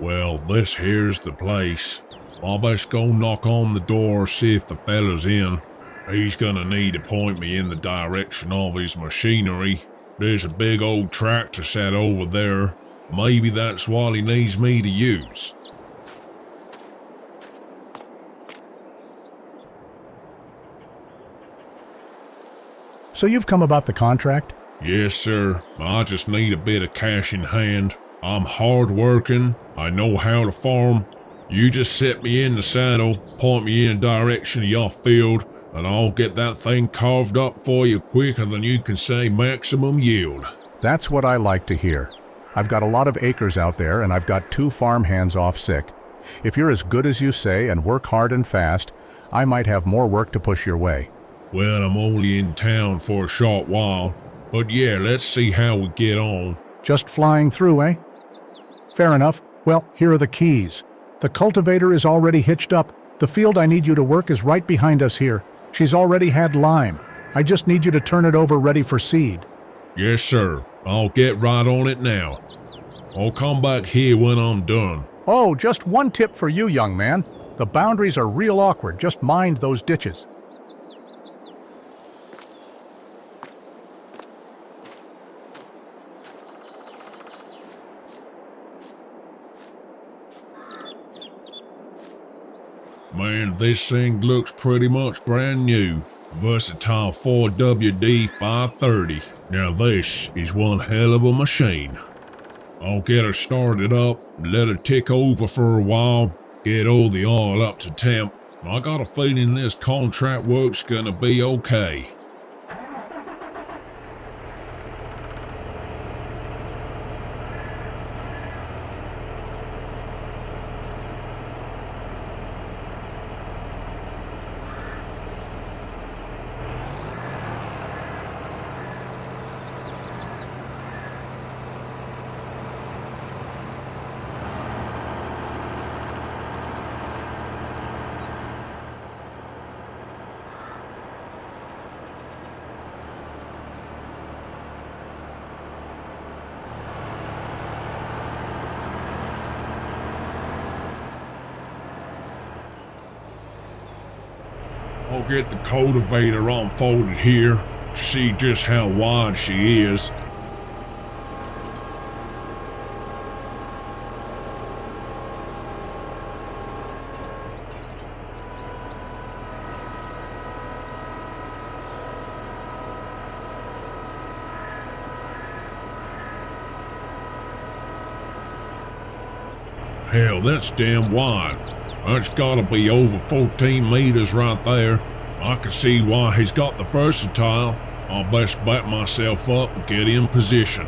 Well, this here's the place. I best go knock on the door, see if the fella's in. He's gonna need to point me in the direction of his machinery. There's a big old tractor set over there. Maybe that's what he needs me to use. So you've come about the contract? Yes, sir. I just need a bit of cash in hand. I'm hard working. I know how to farm. You just set me in the saddle, point me in the direction of your field, and I'll get that thing carved up for you quicker than you can say maximum yield. That's what I like to hear. I've got a lot of acres out there, and I've got 2 farm hands off sick. If you're as good as you say and work hard and fast, I might have more work to push your way. Well, I'm only in town for a short while, but yeah, let's see how we get on. Just flying through, eh? Fair enough. Well, here are the keys. The cultivator is already hitched up. The field I need you to work is right behind us here. She's already had lime. I just need you to turn it over ready for seed. Yes, sir. I'll get right on it now. I'll come back here when I'm done. Oh, just one tip for you, young man. The boundaries are real awkward. Just mind those ditches. Man, this thing looks pretty much brand new. Versatile 4WD 530. Now this is one hell of a machine. I'll get her started up, let her tick over for a while, get all the oil up to temp. I got a feeling this contract work's gonna be okay. I'll get the cultivator unfolded here, see just how wide she is. Hell, that's damn wide. That's gotta be over 14 meters right there. I can see why he's got the versatile. I'll best back myself up and get in position.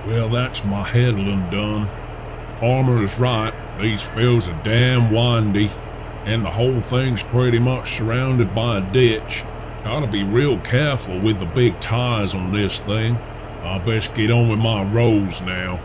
Well, that's my headland done. Farmer is right, these fields are damn windy, and the whole thing's pretty much surrounded by a ditch. Gotta be real careful with the big tires on this thing. I best get on with my rows now.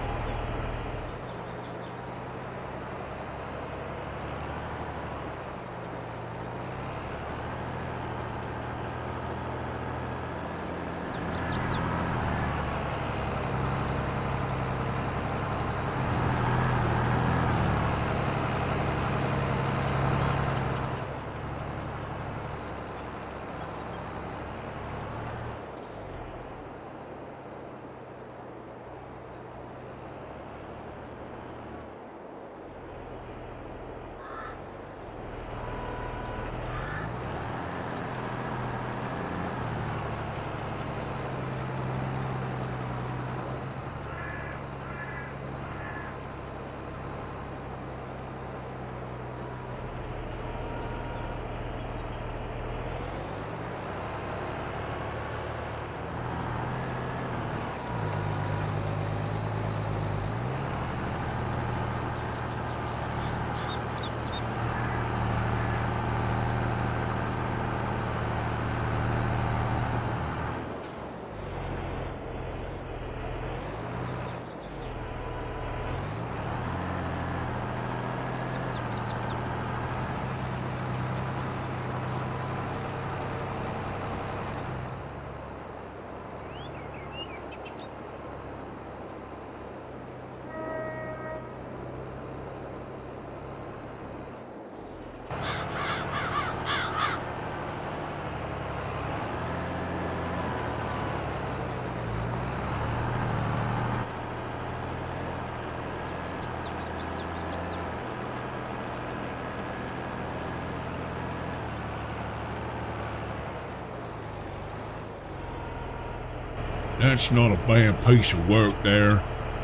That's not a bad piece of work there.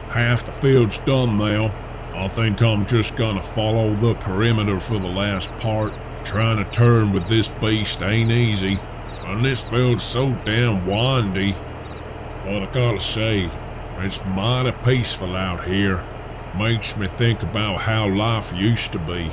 Half the field's done now. I think I'm just gonna follow the perimeter for the last part. Trying to turn with this beast ain't easy, and this field's so damn windy. But I gotta say, it's mighty peaceful out here. Makes me think about how life used to be.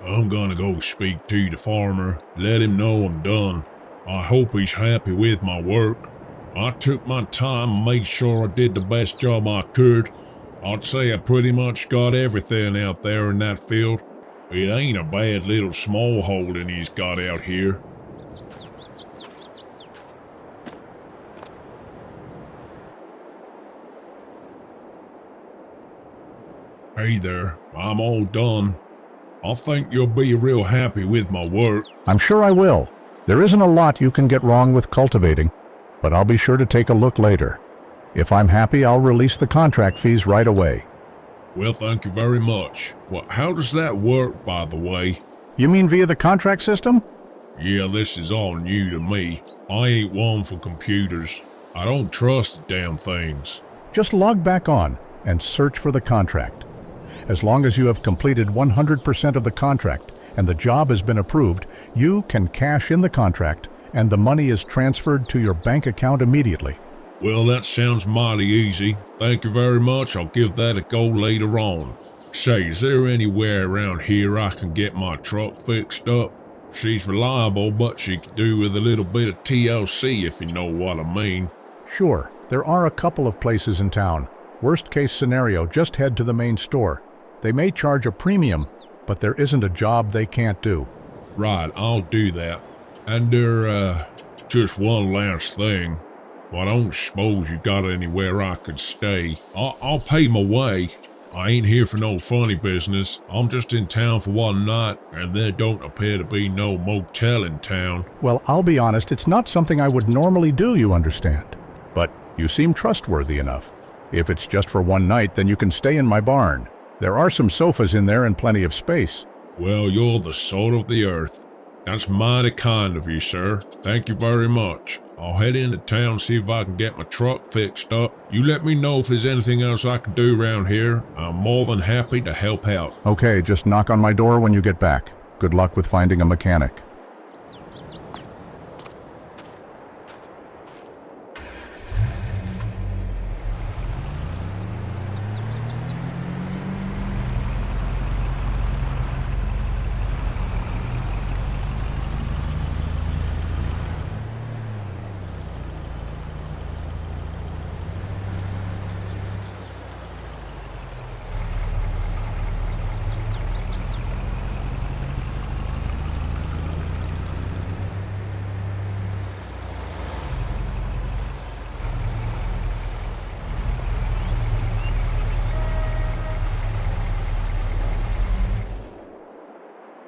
I'm gonna go speak to the farmer, let him know I'm done. I hope he's happy with my work. I took my time and made sure I did the best job I could. I'd say I pretty much got everything out there in that field. It ain't a bad little small holding he's got out here. Hey there, I'm all done. I think you'll be real happy with my work. I'm sure I will. There isn't a lot you can get wrong with cultivating, but I'll be sure to take a look later. If I'm happy, I'll release the contract fees right away. Well, thank you very much. Well, how does that work, by the way? You mean via the contract system? Yeah, this is all new to me. I ain't one for computers. I don't trust the damn things. Just log back on and search for the contract. As long as you have completed 100% of the contract and the job has been approved, you can cash in the contract and the money is transferred to your bank account immediately. Well, that sounds mighty easy. Thank you very much. I'll give that a go later on. Say, is there anywhere around here I can get my truck fixed up? She's reliable, but she could do with a little bit of TLC, if you know what I mean. Sure, there are a couple of places in town. Worst case scenario, just head to the main store. They may charge a premium, but there isn't a job they can't do. Right, I'll do that. And just one last thing. Well, I don't suppose you got anywhere I could stay. I'll pay my way. I ain't here for no funny business. I'm just in town for one night, and there don't appear to be no motel in town. Well, I'll be honest, it's not something I would normally do, you understand. But you seem trustworthy enough. If it's just for one night, then you can stay in my barn. There are some sofas in there and plenty of space. Well, you're the salt of the earth. That's mighty kind of you, sir. Thank you very much. I'll head into town, see if I can get my truck fixed up. You let me know if there's anything else I can do around here. I'm more than happy to help out. Okay, just knock on my door when you get back. Good luck with finding a mechanic.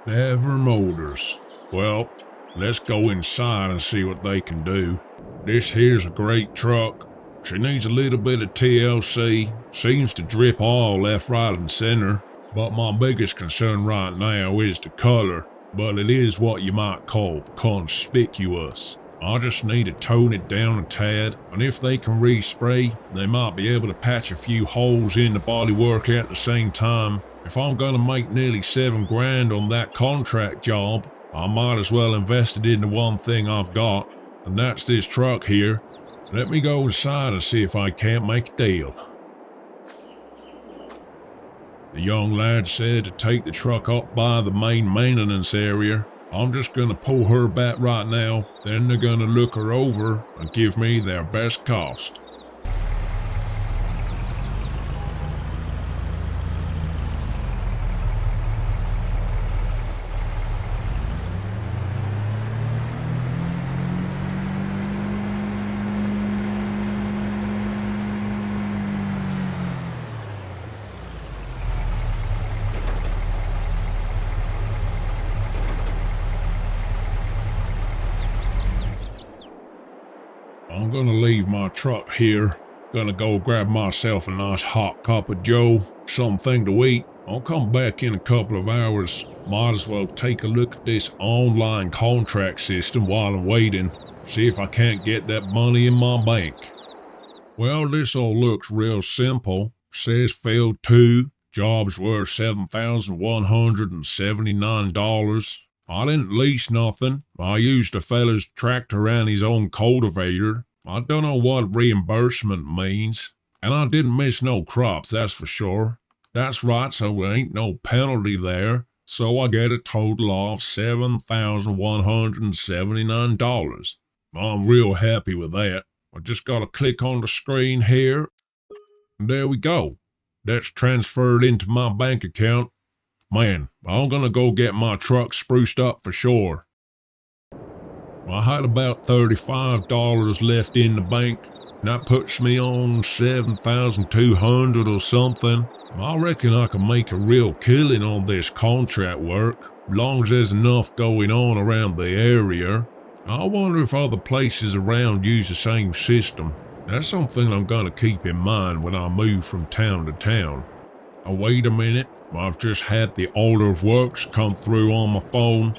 Never Motors. Well, let's go inside and see what they can do. This here's a great truck. She needs a little bit of TLC. Seems to drip oil left, right, and center. But my biggest concern right now is the color. But it is what you might call conspicuous. I just need to tone it down a tad, and if they can respray, they might be able to patch a few holes in the bodywork at the same time. If I'm gonna make nearly $7,000 on that contract job, I might as well invest it in the one thing I've got, and that's this truck here. Let me go inside and see if I can't make a deal. The young lad said to take the truck up by the main maintenance area. I'm just gonna pull her back right now, then they're gonna look her over and give me their best cost. I'm gonna leave my truck here. Gonna go grab myself a nice hot cup of joe, something to eat. I'll come back in a couple of hours. Might as well take a look at this online contract system while I'm waiting. See if I can't get that money in my bank. Well, this all looks real simple. Says field 2, job's worth $7,179. I didn't lease nothing. I used a fella's tractor and his own cultivator. I don't know what reimbursement means. And I didn't miss no crops, that's for sure. That's right, so there ain't no penalty there. So I get a total of $7,179. I'm real happy with that. I just gotta click on the screen here. And there we go. That's transferred into my bank account. Man, I'm gonna go get my truck spruced up for sure. I had about $35 left in the bank, and that puts me on 7,200 or something. I reckon I can make a real killing on this contract work, long as there's enough going on around the area. I wonder if other places around use the same system. That's something I'm gonna keep in mind when I move from town to town. Oh, wait a minute, I've just had the order of works come through on my phone.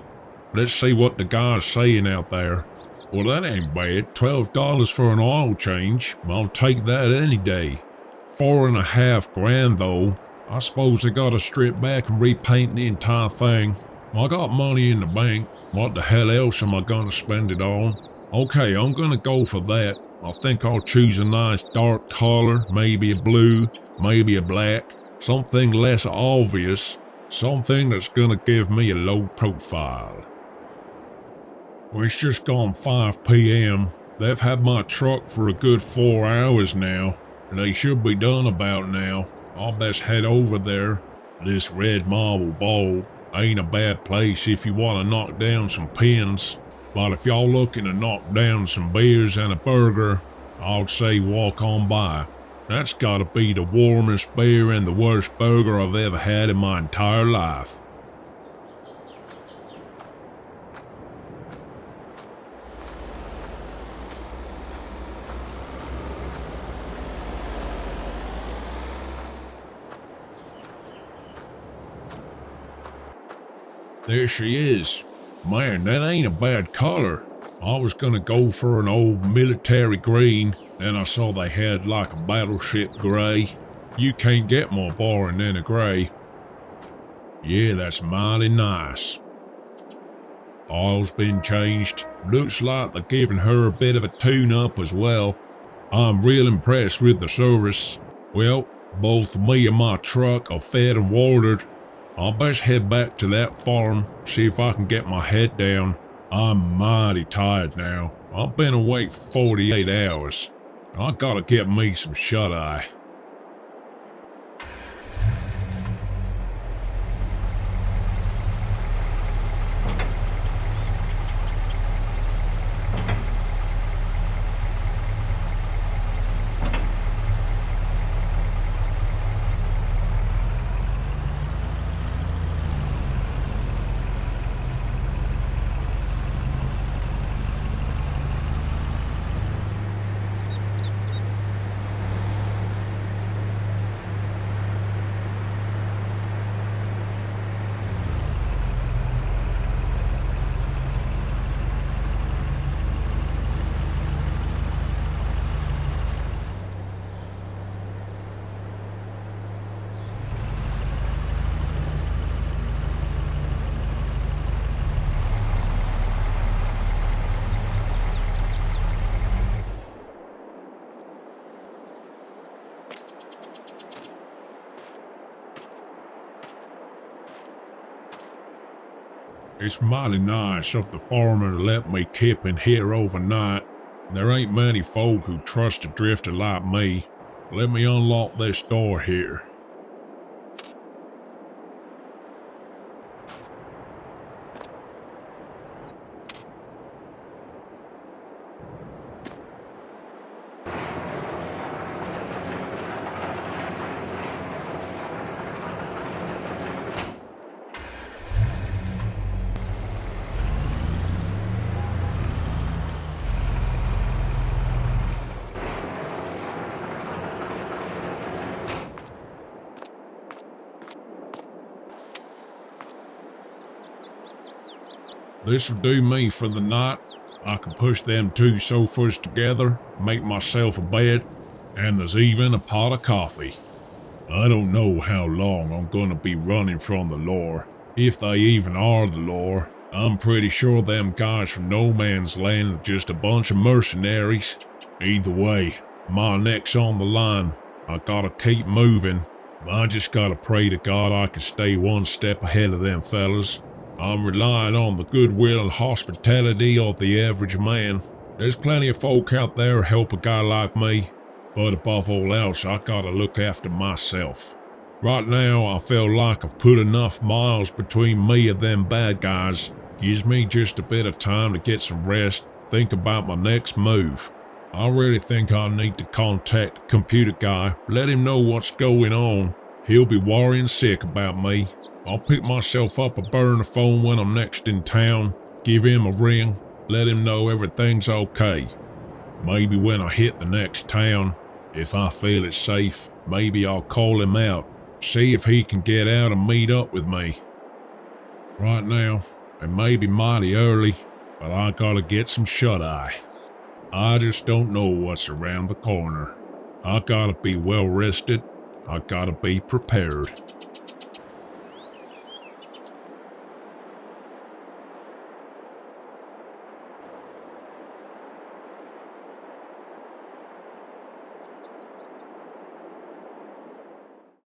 Let's see what the guy's saying out there. Well, that ain't bad. $12 for an oil change. I'll take that any day. $4.5 grand though. I suppose I gotta strip back and repaint the entire thing. I got money in the bank. What the hell else am I gonna spend it on? Okay, I'm gonna go for that. I think I'll choose a nice dark color, maybe a blue, maybe a black. Something less obvious. Something that's gonna give me a low profile. Well, it's just gone 5 p.m. They've had my truck for a good 4 hours now, and they should be done about now. I'll best head over there. This Red Marble Bowl ain't a bad place if you want to knock down some pins, but if y'all looking to knock down some beers and a burger, I'd say walk on by. That's gotta be the warmest beer and the worst burger I've ever had in my entire life. There she is. Man, that ain't a bad color. I was gonna go for an old military green, then I saw they had like a battleship gray. You can't get more boring than a gray. Yeah, that's mighty nice. Oil's been changed. Looks like they're giving her a bit of a tune-up as well. I'm real impressed with the service. Well, both me and my truck are fed and watered. I'll best head back to that farm, see if I can get my head down. I'm mighty tired now. I've been awake for 48 hours. I gotta get me some shut-eye. It's mighty nice of the farmer to let me kip in here overnight. There ain't many folk who trust a drifter like me. Let me unlock this door here. This'll do me for the night. I can push them 2 sofas together, make myself a bed, and there's even a pot of coffee. I don't know how long I'm gonna be running from the law, if they even are the law. I'm pretty sure them guys from No Man's Land are just a bunch of mercenaries. Either way, my neck's on the line. I gotta keep moving. I just gotta pray to God I can stay one step ahead of them fellas. I'm relying on the goodwill and hospitality of the average man. There's plenty of folk out there who help a guy like me, but above all else, I gotta look after myself. Right now, I feel like I've put enough miles between me and them bad guys. Gives me just a bit of time to get some rest, think about my next move. I really think I need to contact the computer guy, let him know what's going on. He'll be worrying sick about me. I'll pick myself up a burner phone when I'm next in town, give him a ring, let him know everything's okay. Maybe when I hit the next town, if I feel it's safe, maybe I'll call him out, see if he can get out and meet up with me. Right now, it may be mighty early, but I gotta get some shut-eye. I just don't know what's around the corner. I gotta be well rested. I gotta be prepared.